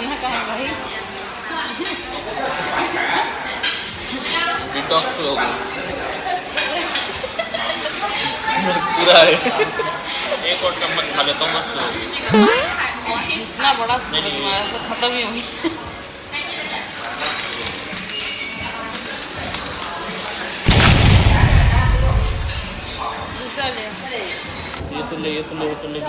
खाना का है भाई? डिटॉक्स तो हो गया पूरा है। एक और चम्मच खा लेता हूँ मस्त होगी। इतना बड़ा तुम्हारा तो खत्म ही होगी। दूसरा ले। ये तो ले, ये तो ले, ये तो ले।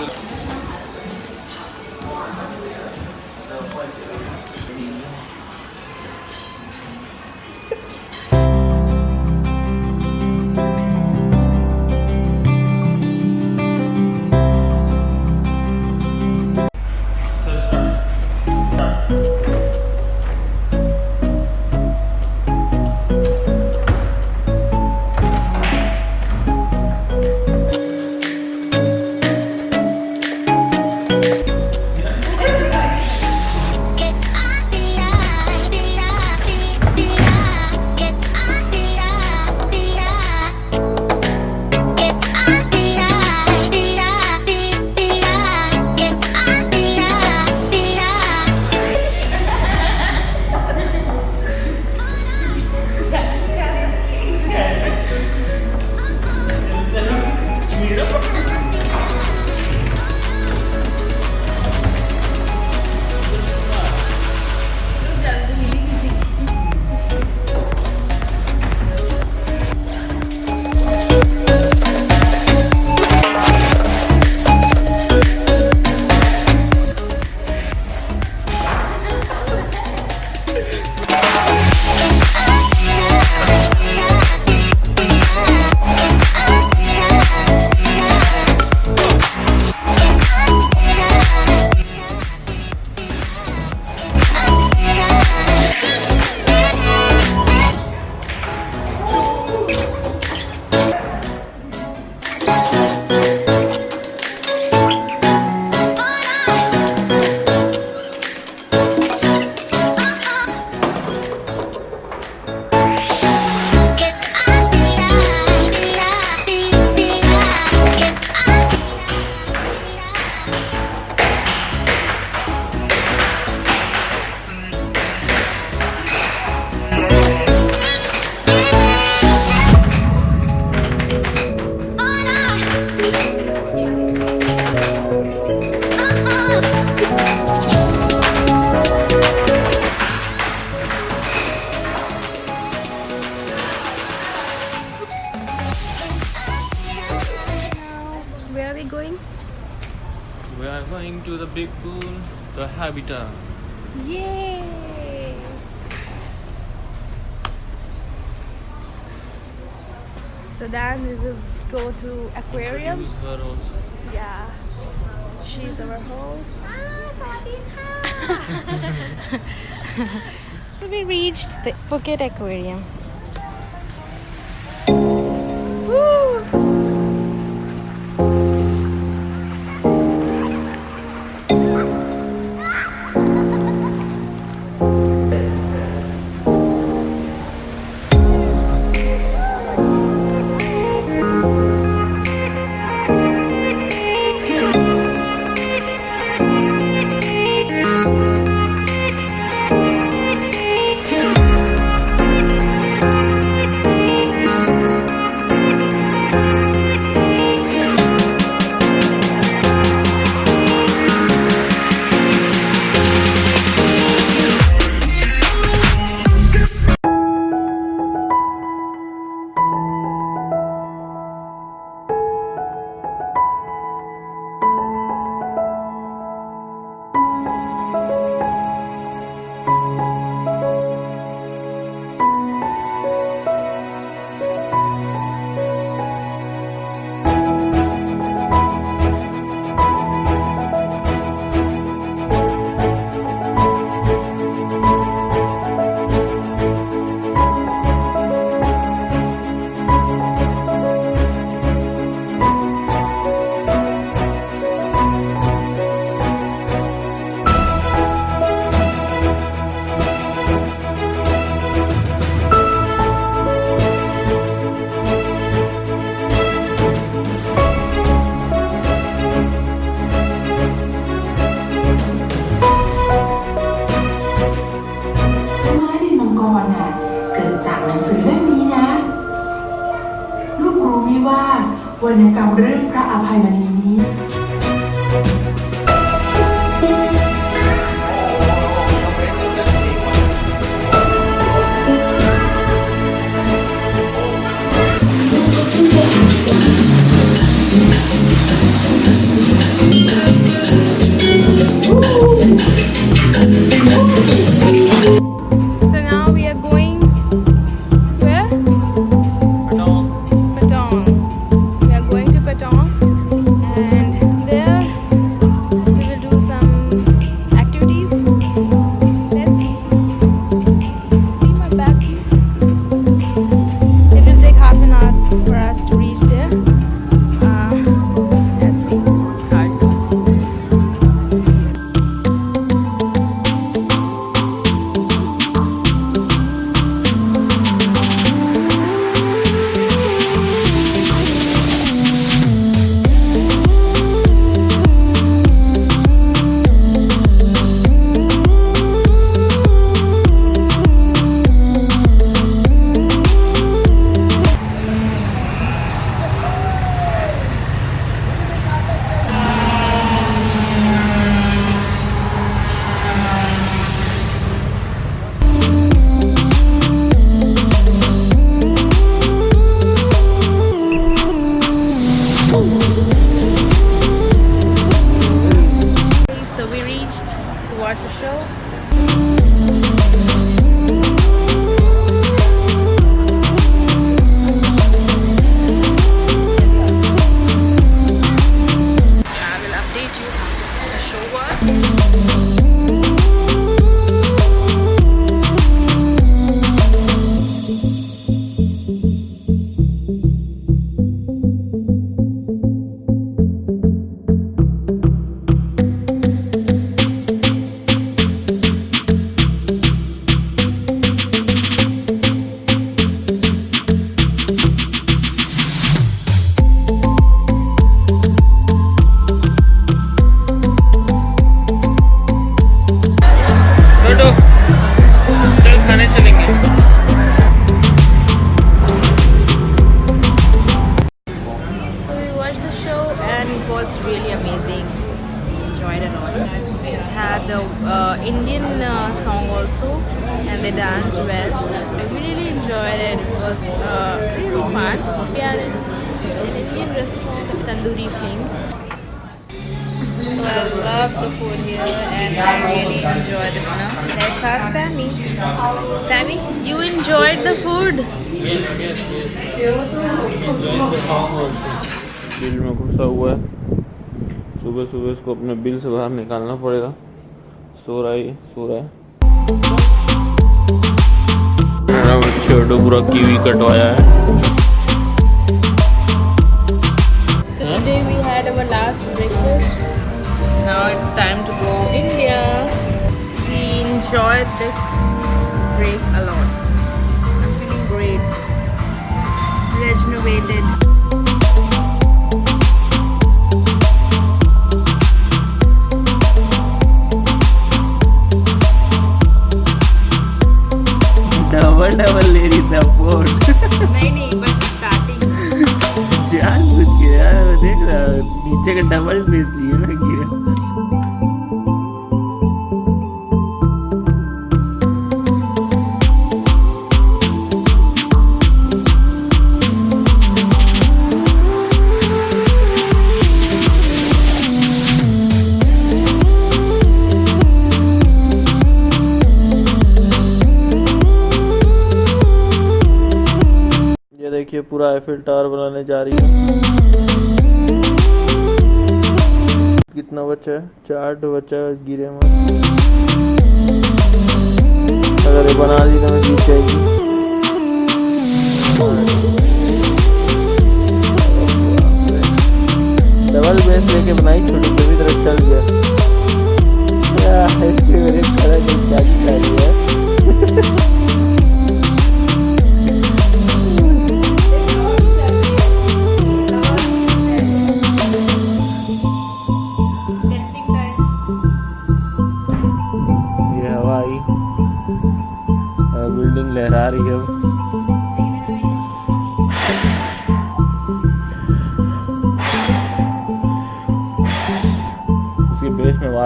We are going to the big pool, the habitat. Yay! So then we will go to aquarium. Introduce her also. Yeah, she's our host. So we reached the Phuket Aquarium. Woo! วรรณกรรมเรื่องพระอภัยมณีนี้ So now we are going where? Patong. We are going to Patong, and there we will do some activities. Let's see my back view. It will take half an hour for us to reach there. Let's see how it goes. So we reached to watch the show. I will update you how the show was. छोटू चल खाने चलेंगे। So we watched the show and it was really amazing. We enjoyed it a lot. It had the Indian song also, and they danced well. I really enjoyed it. It was really fun. We are in an Indian restaurant, Tandoori Flames. So I love the food here and I really enjoyed the dinner. Let's ask Sammy. Sammy, you enjoyed the food? Yes. Enjoying the song also. Bill में घुसा हुआ है। सुबह सुबह इसको अपने bill से बाहर निकालना पड़ेगा। सो रहा है। मेरा बच्चा पूरा कीवी कटवाया है। So today we had our last breakfast. Now it's time to go India. We enjoyed this break a lot. I'm feeling great. Rejuvenated. Double ले रही सपोर्ट नहीं but starting. जान बुझ के यार देख रहा नीचे का डबल बेच लिए ना गिरा। देखिए पूरा आईफिल टावर बनाने जा रही है। कितना बचा है? 4 बचा है, गिरे मत। अगर ये बना दी तो मैं जीत जाएगी। डबल बेस लेके बनाई छोटी कभी तरह चल गया। इसके मेरे खड़ा क्या रही है। बिल्डिंग लहरा रही है।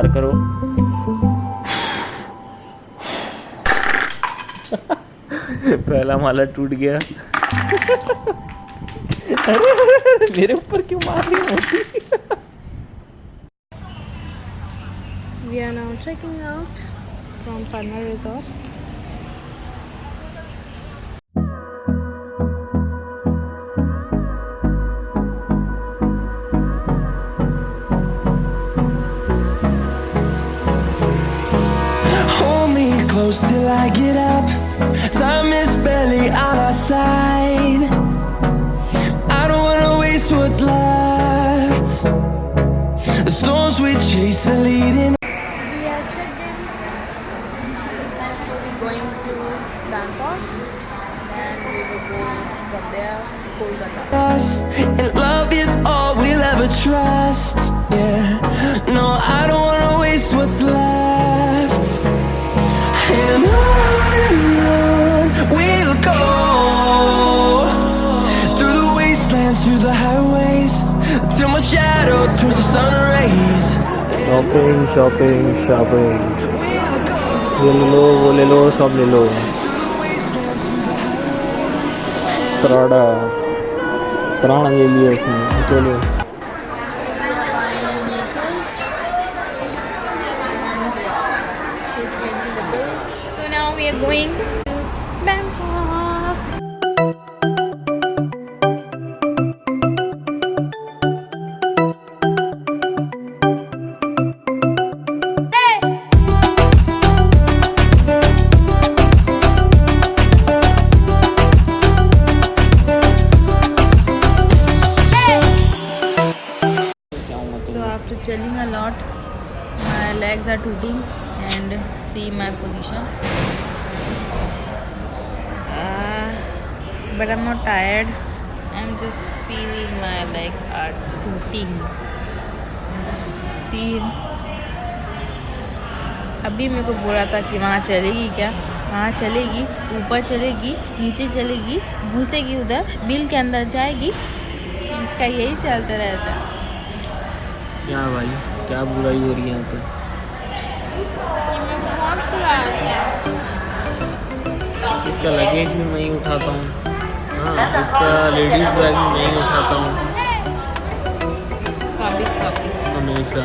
पार करो। पहला माला टूट गया। अरे मेरे ऊपर क्यों मार रही होती? We are now checking out from Panna Resort. Hold me close till I get up. Time is barely on our side. I don't wanna waste what's left. The storms we chase are leading. We are checked in. We're going to Bangkok. Then we will go from there to Kolkata. Us, and love is all we'll ever trust. Yeah, no, I don't wanna waste what's left. And on we'll go, through the wastelands, through the highways, till my shadow turns to sun rays. Shopping shopping shopping, ये ले लो वो ले लो सब ले लो। प्राड़ा प्राण ले लिया उसने, चलो। So now we are going to Bangkok. So after chilling a lot, my legs are tooting and see my position. But I'm not tired. I'm just feeling my legs are tooting. See, अभी मेरे को बोला था कि वहाँ चलेगी क्या, वहाँ चलेगी, ऊपर चलेगी, नीचे चलेगी, घुसेगी उधर, बिल के अंदर जाएगी। इसका यही चलता रहता है। क्या भाई, क्या बुराई हो रही है यहाँ पे? इसका लगेज भी मैं ही उठाता हूँ, हाँ, इसका लेडीज बैग भी मैं ही उठाता हूँ हमेशा।